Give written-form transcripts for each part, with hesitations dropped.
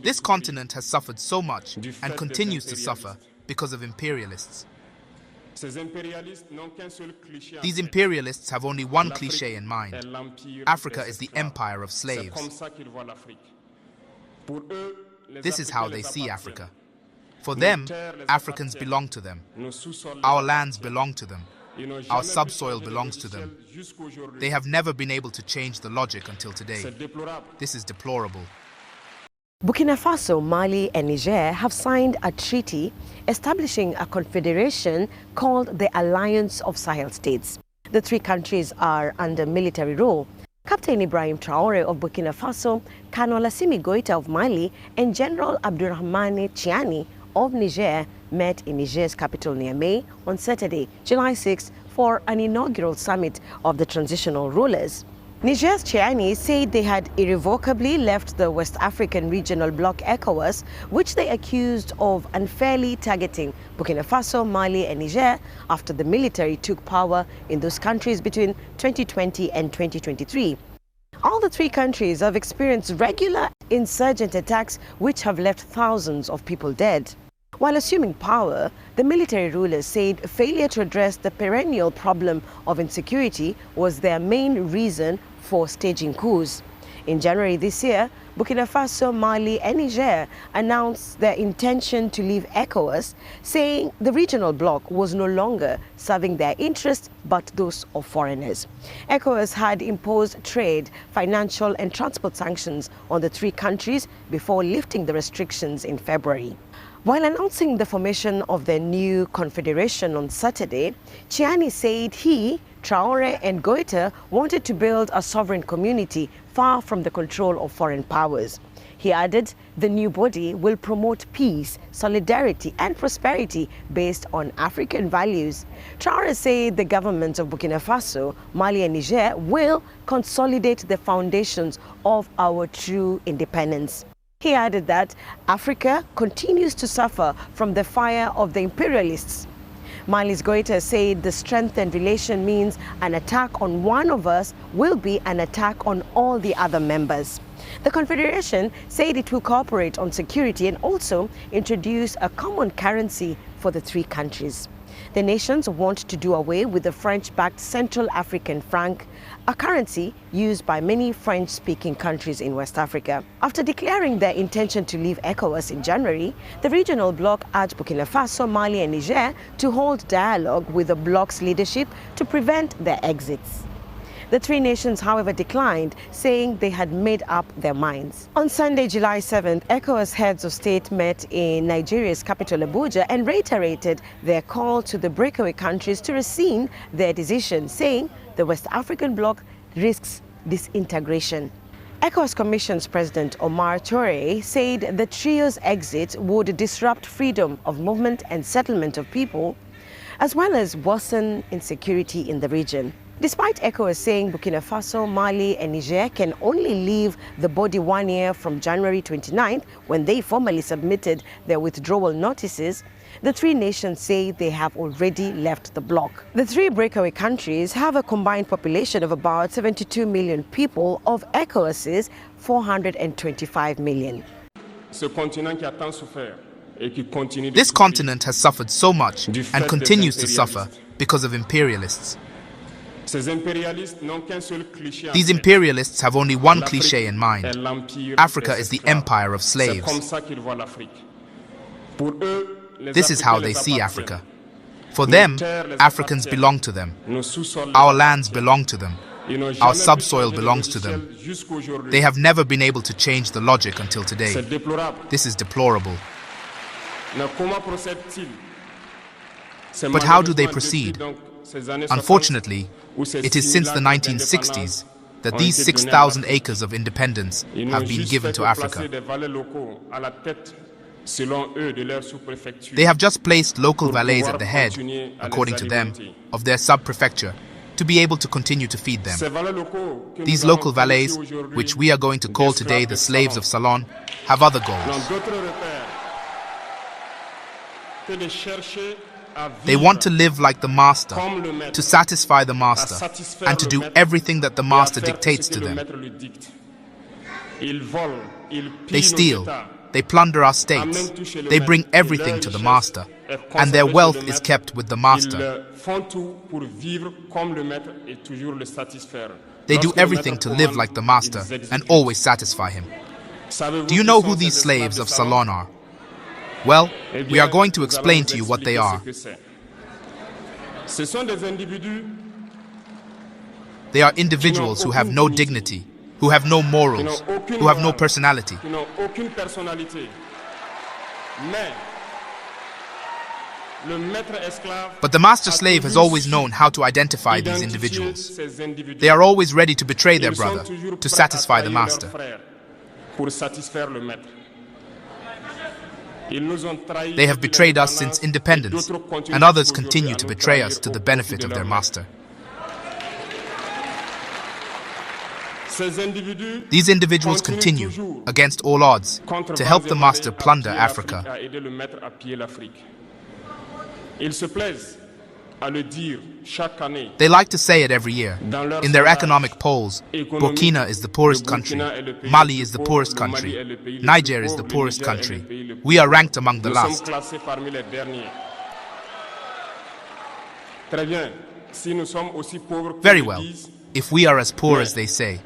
This continent has suffered so much and continues to suffer because of imperialists. These imperialists have only one cliché in mind: Africa is the empire of slaves. This is how they see Africa. For them, Africans belong to them. Our lands belong to them. Our subsoil belongs to them. They have never been able to change the logic until today. This is deplorable. Burkina Faso, Mali and Niger have signed a treaty establishing a confederation called the Alliance of Sahel States. The three countries are under military rule. Captain IBRAHIM Traory of Burkina Faso, Colonel Assimi Goïta of Mali and General Abdourahmane Tiani of Niger met in Niger's capital Niamey on Saturday, July 6, for an inaugural summit of the transitional rulers. Niger's Tiani said they had irrevocably left the West African regional bloc ECOWAS, which they accused of unfairly targeting Burkina Faso, Mali and Niger after the military took power in those countries between 2020 and 2023. All the three countries have experienced regular insurgent attacks which have left thousands of people dead. While assuming power, the military rulers said failure to address the perennial problem of insecurity was their main reason for staging coups. In January this year, Burkina Faso, Mali and Niger announced their intention to leave ECOWAS, saying the regional bloc was no longer serving their interests but those of foreigners. ECOWAS had imposed trade, financial and transport sanctions on the three countries before lifting the restrictions in February. While announcing the formation of their new confederation on Saturday, Tiani said he, Traoré and Goïta wanted to build a sovereign community far from the control of foreign powers. He added the new body will promote peace, solidarity and prosperity based on African values. Traoré said the governments of Burkina Faso, Mali and Niger will consolidate the foundations of our true independence. He added that Africa continues to suffer from the fire of the imperialists. Mali's Goïta said the strengthened relation means an attack on one of us will be an attack on all the other members. The Confederation said it will cooperate on security and also introduce a common currency for the three countries. The nations want to do away with the French-backed Central African franc, a currency used by many French-speaking countries in West Africa. After declaring their intention to leave ECOWAS in January, the regional bloc urged Burkina Faso, Mali and Niger to hold dialogue with the bloc's leadership to prevent their exits. The three nations, however, declined, saying they had made up their minds. On Sunday, July 7th, ECOWAS heads of state met in Nigeria's capital, Abuja, and reiterated their call to the breakaway countries to rescind their decision, saying the West African bloc risks disintegration. ECOWAS Commission's President Omar Touré said the trio's exit would disrupt freedom of movement and settlement of people, as well as worsen insecurity in the region. Despite ECOWAS saying Burkina Faso, Mali and Niger can only leave the body 1 year from January 29th, when they formally submitted their withdrawal notices, the three nations say they have already left the bloc. The three breakaway countries have a combined population of about 72 million people of ECOWAS's 425 million. This continent has suffered so much and continues to suffer because of imperialists. These imperialists have only one cliché in mind: Africa is the empire of slaves. This is how they see Africa. For them, Africans belong to them. Our lands belong to them. Our subsoil belongs to them. They have never been able to change the logic until today. This is deplorable. But how do they proceed? Unfortunately, it is since the 1960s that these 6,000 acres of independence have been given to Africa. They have just placed local valets at the head, according to them, of their sub-prefecture to be able to continue to feed them. These local valets, which we are going to call today the slaves of Salon, have other goals. They want to live like the master, to satisfy the master, and to do everything that the master dictates to them. They steal, they plunder our states, they bring everything to the master, and their wealth is kept with the master. They do everything to live like the master and always satisfy him. Do you know who these slaves of Salon are? Well, we are going to explain to you what they are. They are individuals who have no dignity, who have no morals, who have no personality. But the master slave has always known how to identify these individuals. They are always ready to betray their brother to satisfy the master. They have betrayed us since independence, and others continue to betray us to the benefit of their master. These individuals continue, against all odds, to help the master plunder Africa. They like to say it every year. In their economic polls, Burkina is the poorest country, Mali is the poorest country, Niger is the poorest country. We are ranked among the last. Very well, if we are as poor as they say.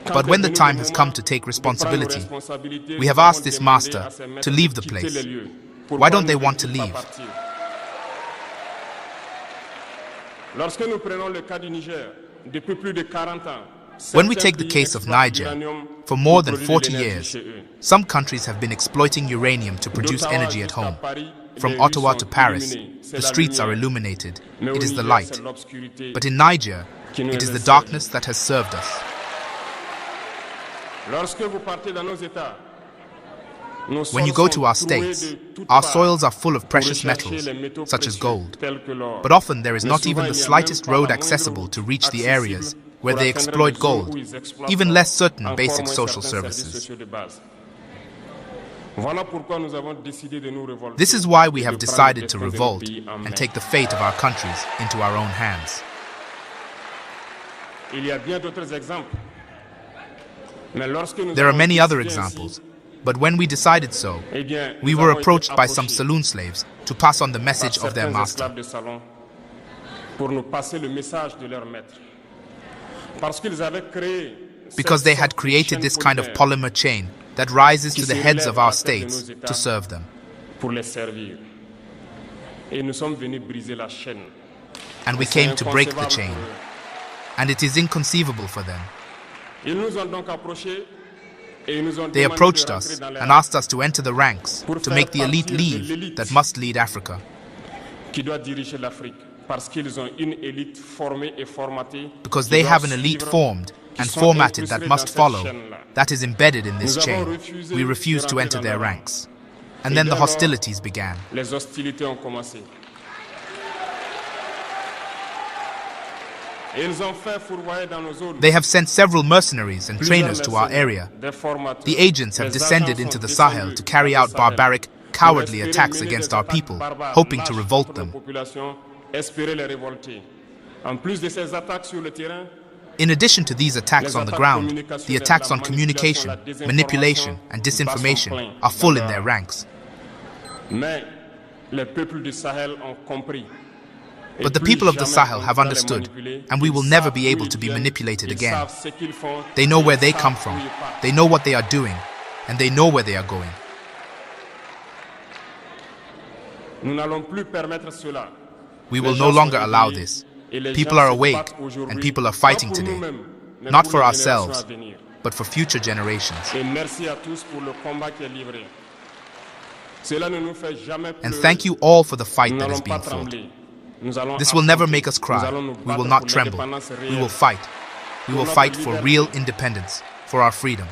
But when the time has come to take responsibility, we have asked this master to leave the place. Why don't they want to leave? When we take the case of Niger, for more than 40 years, some countries have been exploiting uranium to produce energy at home. From Ottawa to Paris, the streets are illuminated. It is the light. But in Niger, it is the darkness that has served us. When you go to our states, our soils are full of precious metals, such as gold. But often there is not even the slightest road accessible to reach the areas where they exploit gold, even less certain basic social services. This is why we have decided to revolt and take the fate of our countries into our own hands. There are many other examples, but when we decided so, we were approached by some saloon slaves to pass on the message of their master. Because they had created this kind of polymer chain that rises to the heads of our states to serve them. And we came to break the chain, and it is inconceivable for them. They approached us and asked us to enter the ranks to make the elite leave that must lead Africa. Because they have an elite formed and formatted that must follow, that is embedded in this chain. We refused to enter their ranks. And then the hostilities began. They have sent several mercenaries and trainers to our area. The agents have descended into the Sahel to carry out barbaric, cowardly attacks against our people, hoping to revolt them. In addition to these attacks on the ground, the attacks on communication, manipulation, and disinformation are full in their ranks. But the people of the Sahel have understood, and we will never be able to be manipulated again. They know where they come from, they know what they are doing, and they know where they are going. We will no longer allow this. People are awake, and people are fighting today, not for ourselves, but for future generations. And thank you all for the fight that is being fought. This will never make us cry. We will not tremble. We will fight. We will fight for real independence, for our freedom.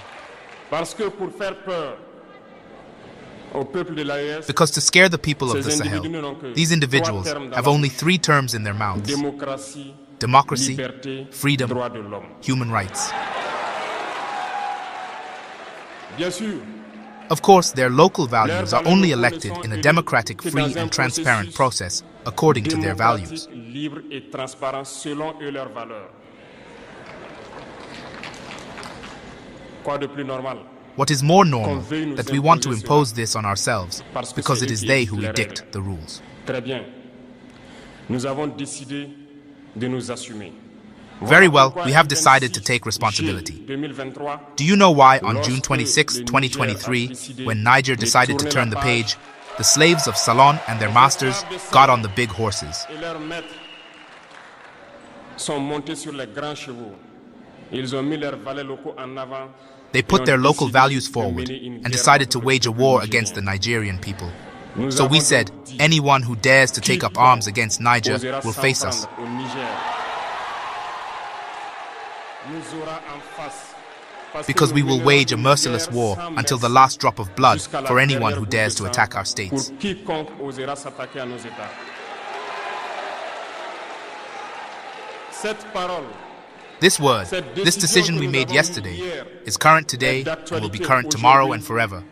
Because to scare the people of the Sahel, these individuals have only 3 terms in their mouths: democracy, freedom, human rights. Of course, their local values are only elected in a democratic, free and transparent process according to their values. What is more normal that we want to impose this on ourselves because it is they who dictate the rules. Very well, we have decided to take responsibility. Do you know why on June 26, 2023, when Niger decided to turn the page, the slaves of Salon and their masters got on the big horses? They put their local values forward and decided to wage a war against the Nigerian people. So we said, anyone who dares to take up arms against Niger will face us. Because we will wage a merciless war until the last drop of blood for anyone who dares to attack our states. This word, this decision we made yesterday, is current today and will be current tomorrow and forever.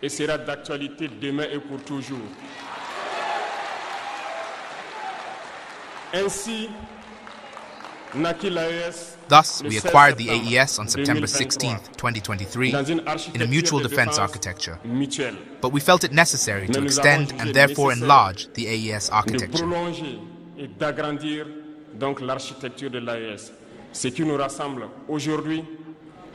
Thus, we acquired the AES on September 16, 2023, in a mutual defense architecture. But we felt it necessary to extend and therefore enlarge the AES architecture.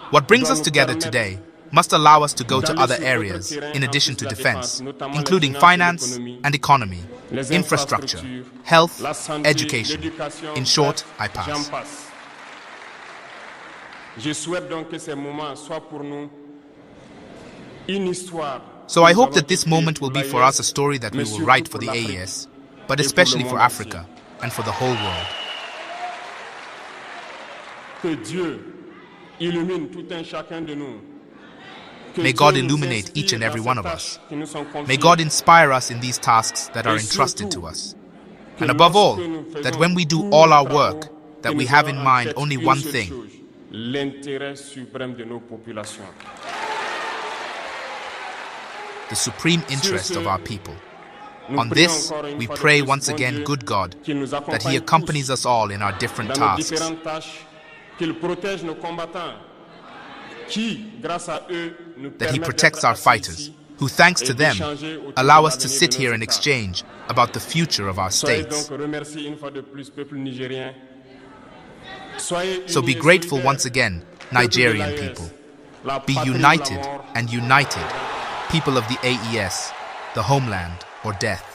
What brings us together today must allow us to go to other areas in addition to defense, including finance and economy, infrastructure, health, education. In short, I pass. So I hope that this moment will be for us a story that we will write for the AES, but especially for Africa and for the whole world. May God illuminate each and every one of us. May God inspire us in these tasks that are entrusted to us. And above all, that when we do all our work, that we have in mind only one thing: the supreme interest of our people. On this, we pray once again, good God, that He accompanies us all in our different tasks. That He protects our fighters, who thanks to them, allow us to sit here and exchange about the future of our states. So be grateful once again, Nigerian people. Be united and united, people of the AES, the homeland or death.